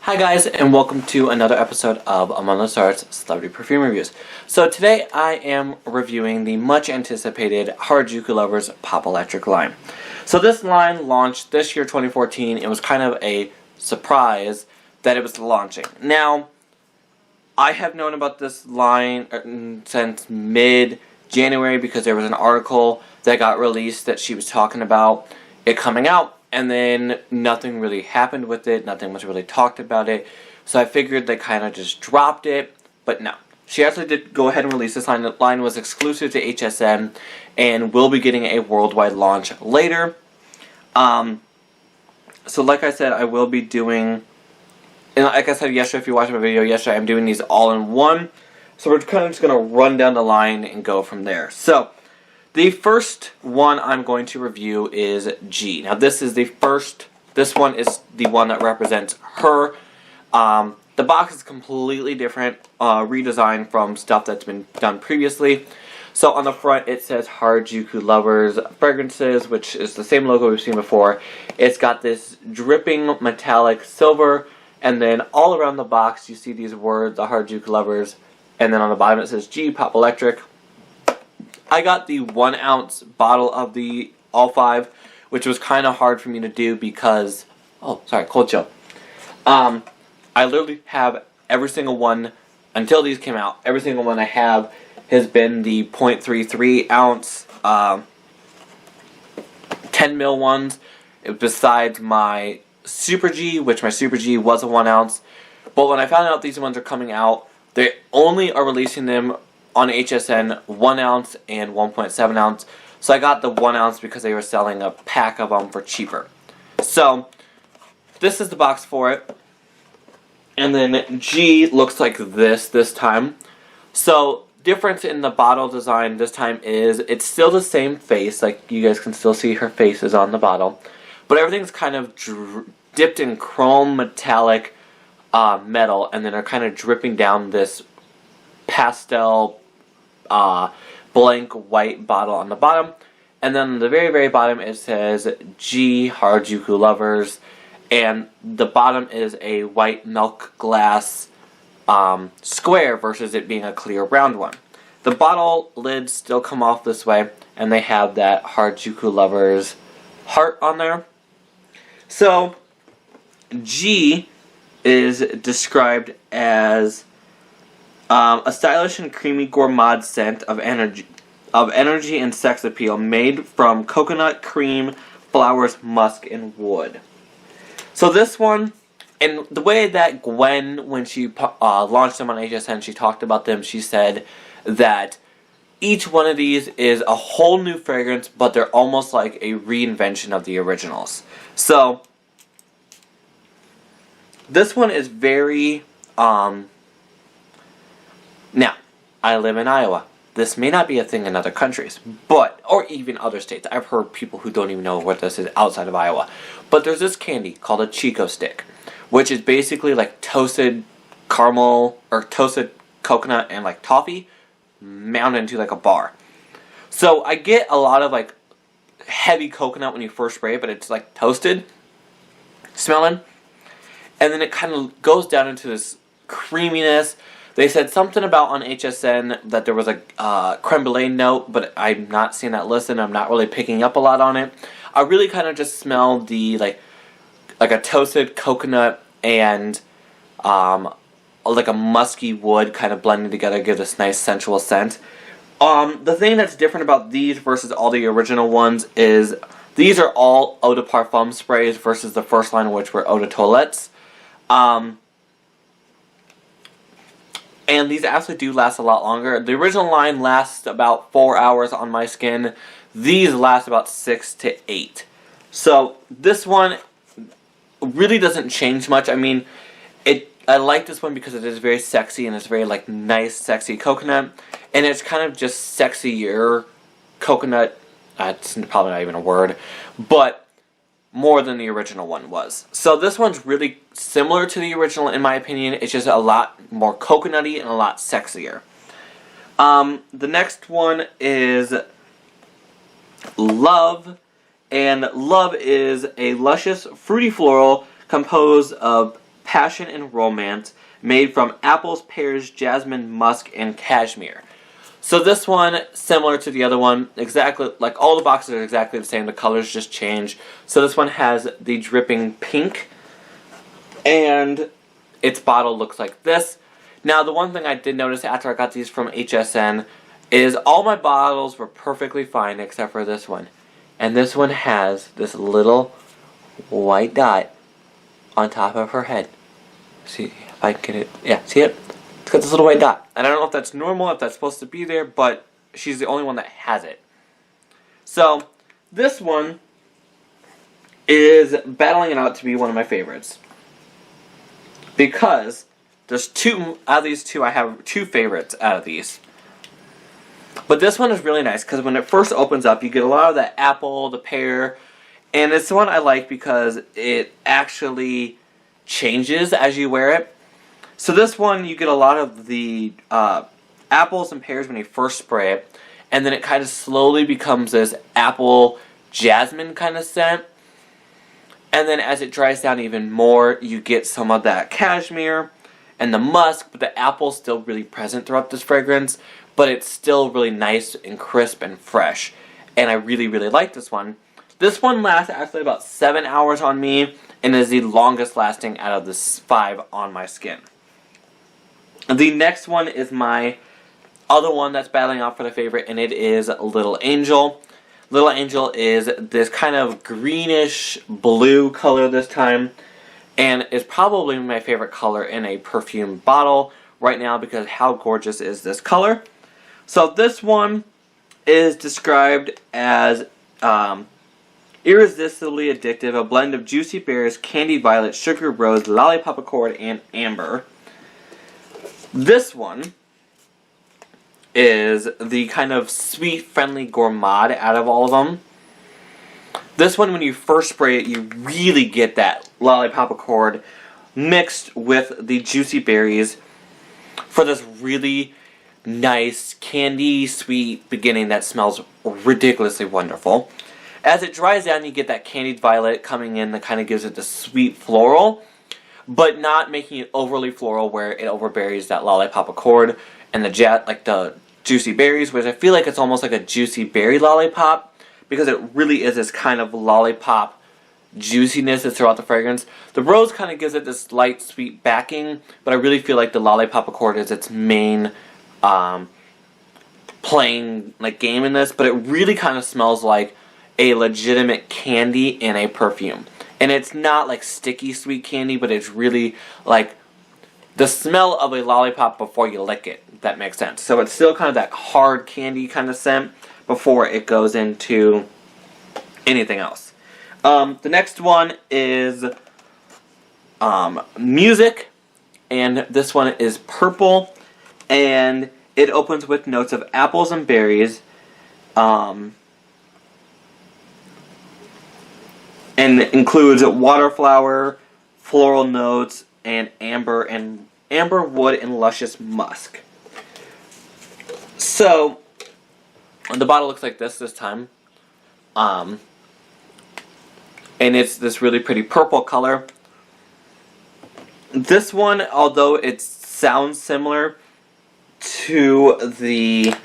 Hi guys, and welcome to another episode of Among the Stars Celebrity Perfume Reviews. So today I am reviewing the much anticipated Harajuku Lovers Pop Electric line. So this line launched this year, 2014. It was kind of a surprise that it was launching. Now, I have known about this line since mid-January because there was an article that got released that she was talking about it coming out. And then nothing really happened with it. Nothing was really talked about it. So I figured they kind of just dropped it. But no. She actually did go ahead and release this line. The line was exclusive to HSN and will be getting a worldwide launch later. So like I said, I will be doing... And like I said yesterday, if you watched my video yesterday, I'm doing these all in one. So we're kind of just going to run down the line and go from there. So... the first one I'm going to review is G. Now this is the first, this one is the one that represents her. The box is completely different, redesigned from stuff that's been done previously. So on the front it says Harajuku Lovers Fragrances, which is the same logo we've seen before. It's got this dripping metallic silver, and then all around the box you see these words, the Harajuku Lovers, and then on the bottom it says G, Pop Electric. I got the 1 ounce bottle of the all 5, which was kind of hard for me to do because, oh, sorry, cold chill. I literally have every single one, until these came out, every single one I have has been the 0.33 ounce, 10 mil ones, besides my Super G, which my Super G was a 1 ounce. But when I found out these ones are coming out, they only are releasing them on HSN 1 ounce and 1.7 ounce. So I got the 1 ounce because they were selling a pack of them for cheaper. So this is the box for it. And then G looks like this time. So difference in the bottle design this time is it's still the same face. Like you guys can still see her face is on the bottle. But everything's kind of dipped in chrome metallic metal. And then are kind of dripping down this pastel blank white bottle on the bottom, and then on the very, very bottom it says G Harajuku Lovers, and the bottom is a white milk glass square versus it being a clear round one. The bottle lids still come off this way, and they have that Harajuku Lovers heart on there. So G is described as a stylish and creamy gourmand scent of energy and sex appeal, made from coconut, cream, flowers, musk, and wood. So this one, and the way that Gwen, when she launched them on HSN, she talked about them. She said that each one of these is a whole new fragrance, but they're almost like a reinvention of the originals. So this one is very now, I live in Iowa. This may not be a thing in other countries, but, or even other states. I've heard people who don't even know what this is outside of Iowa. But there's this candy called a Chico Stick, which is basically like toasted caramel, or toasted coconut and like toffee, mounted into like a bar. So I get a lot of like heavy coconut when you first spray it, but it's like toasted smelling. And then it kind of goes down into this creaminess. They said something about on HSN that there was a creme brulee note, but I'm not seeing that listed. I'm not really picking up a lot on it. I really kind of just smelled the like a toasted coconut and like a musky wood kind of blending together, give this nice sensual scent. The thing that's different about these versus all the original ones is these are all eau de parfum sprays versus the first line, which were eau de toilettes. And these actually do last a lot longer. The original line lasts about 4 hours on my skin. These last about 6 to 8. So this one really doesn't change much. I mean, I like this one because it is very sexy and it's very like nice, sexy coconut. And it's kind of just sexier coconut. That's probably not even a word. But more than the original one was. So this one's really similar to the original in my opinion. It's just a lot more coconutty and a lot sexier. The next one is Love. And Love is a luscious fruity floral composed of Passion and Romance, made from apples, pears, jasmine, musk, and cashmere. So this one, similar to the other one, exactly like all the boxes are exactly the same. The colors just change. So this one has the dripping pink, and its bottle looks like this. Now, the one thing I did notice after I got these from HSN is all my bottles were perfectly fine except for this one. And this one has this little white dot on top of her head. See if I can get it. Yeah, see it? It's got this little white dot. And I don't know if that's normal, if that's supposed to be there, but she's the only one that has it. So, this one is battling it out to be one of my favorites. Because there's two, out of these two, I have two favorites out of these. But this one is really nice because when it first opens up, you get a lot of that apple, the pear, and it's the one I like because it actually changes as you wear it. So this one, you get a lot of the apples and pears when you first spray it, and then it kind of slowly becomes this apple jasmine kind of scent. And then as it dries down even more, you get some of that cashmere and the musk, but the apple's still really present throughout this fragrance, but it's still really nice and crisp and fresh. And I really, really like this one. This one lasts actually about 7 hours on me and is the longest lasting out of the 5 on my skin. The next one is my other one that's battling out for the favorite, and it is Little Angel. Little Angel is this kind of greenish blue color this time, and is probably my favorite color in a perfume bottle right now because how gorgeous is this color. So this one is described as irresistibly addictive, a blend of juicy berries, candied violet, sugar rose, lollipop accord, and amber. This one is the kind of sweet, friendly gourmand out of all of them. This one, when you first spray it, you really get that lollipop accord mixed with the juicy berries for this really nice, candy, sweet beginning that smells ridiculously wonderful. As it dries down, you get that candied violet coming in that kind of gives it the sweet floral, but not making it overly floral where it overberries that lollipop accord and the juicy berries, which I feel like it's almost like a juicy berry lollipop because it really is this kind of lollipop juiciness that's throughout the fragrance. The rose kind of gives it this light sweet backing, but I really feel like the lollipop accord is its main playing like game in this, but it really kind of smells like a legitimate candy in a perfume. And it's not like sticky sweet candy, but it's really like the smell of a lollipop before you lick it, if that makes sense. So it's still kind of that hard candy kind of scent before it goes into anything else. The next one is Music, and this one is purple, and it opens with notes of apples and berries, and includes waterflower, floral notes, and amber wood and luscious musk. So the bottle looks like this time, and it's this really pretty purple color. This one, although it sounds similar to the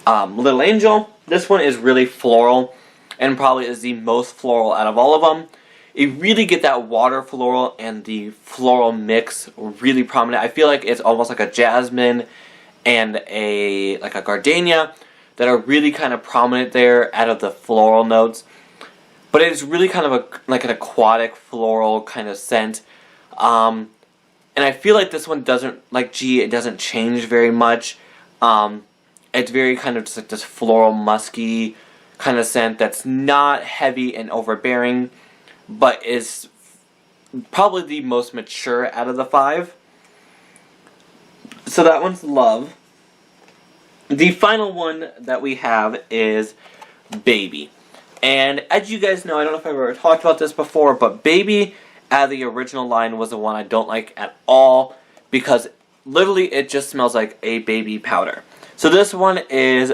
Little Angel, this one is really floral and probably is the most floral out of all of them. You really get that water floral and the floral mix really prominent. I feel like it's almost like a jasmine and a gardenia that are really kind of prominent there out of the floral notes. But it's really kind of like an aquatic floral kind of scent. And I feel like this one doesn't, it doesn't change very much. It's very kind of just like this floral musky kind of scent that's not heavy and overbearing, but is probably the most mature out of the 5. So that one's Love. The final one that we have is Baby. And as you guys know, I don't know if I've ever talked about this before, but Baby out of the original line was the one I don't like at all because literally it just smells like a baby powder. So this one is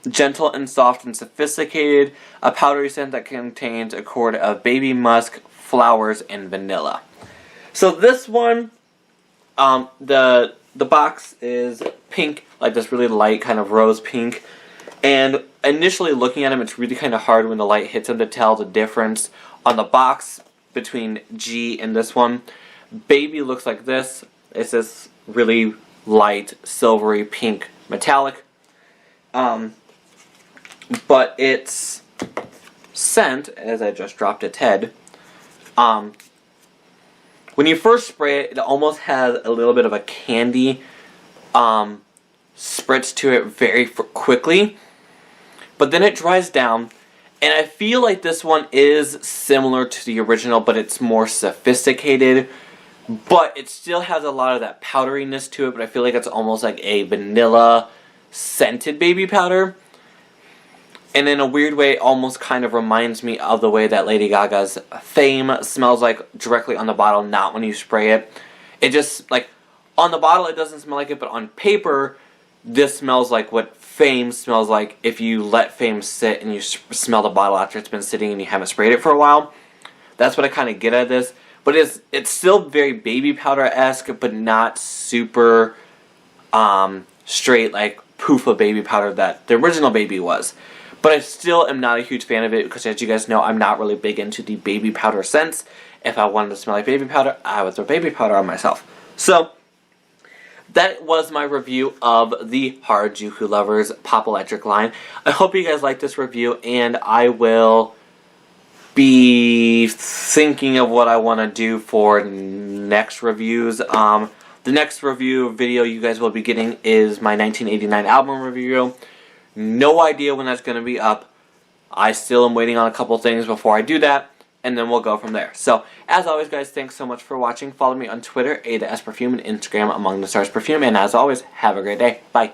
gentle and soft and sophisticated, a powdery scent that contains a chord of baby musk, flowers, and vanilla. So this one, the box is pink, like this really light kind of rose pink. And initially looking at them, it's really kind of hard when the light hits them to tell the difference on the box between G and this one. Baby looks like this. It's this really light silvery pink metallic. But its scent, as I just dropped its head, when you first spray it, it almost has a little bit of a candy spritz to it very quickly. But then it dries down, and I feel like this one is similar to the original, but it's more sophisticated. But it still has a lot of that powderiness to it, but I feel like it's almost like a vanilla scented baby powder. And in a weird way, it almost kind of reminds me of the way that Lady Gaga's Fame smells like directly on the bottle, not when you spray it. It just, like, on the bottle it doesn't smell like it, but on paper, this smells like what Fame smells like if you let Fame sit and you smell the bottle after it's been sitting and you haven't sprayed it for a while. That's what I kind of get at this. But it's still very baby powder-esque, but not super straight, like, poof of baby powder that the original Baby was. But I still am not a huge fan of it because, as you guys know, I'm not really big into the baby powder scents. If I wanted to smell like baby powder, I would throw baby powder on myself. So, that was my review of the Harajuku Lovers Pop Electric line. I hope you guys liked this review, and I will be thinking of what I want to do for next reviews. The next review video you guys will be getting is my 1989 album review. No idea when that's going to be up. I still am waiting on a couple things before I do that, and then we'll go from there. So, as always, guys, thanks so much for watching. Follow me on Twitter, A to S Perfume, and Instagram, Among the Stars Perfume. And as always, have a great day. Bye.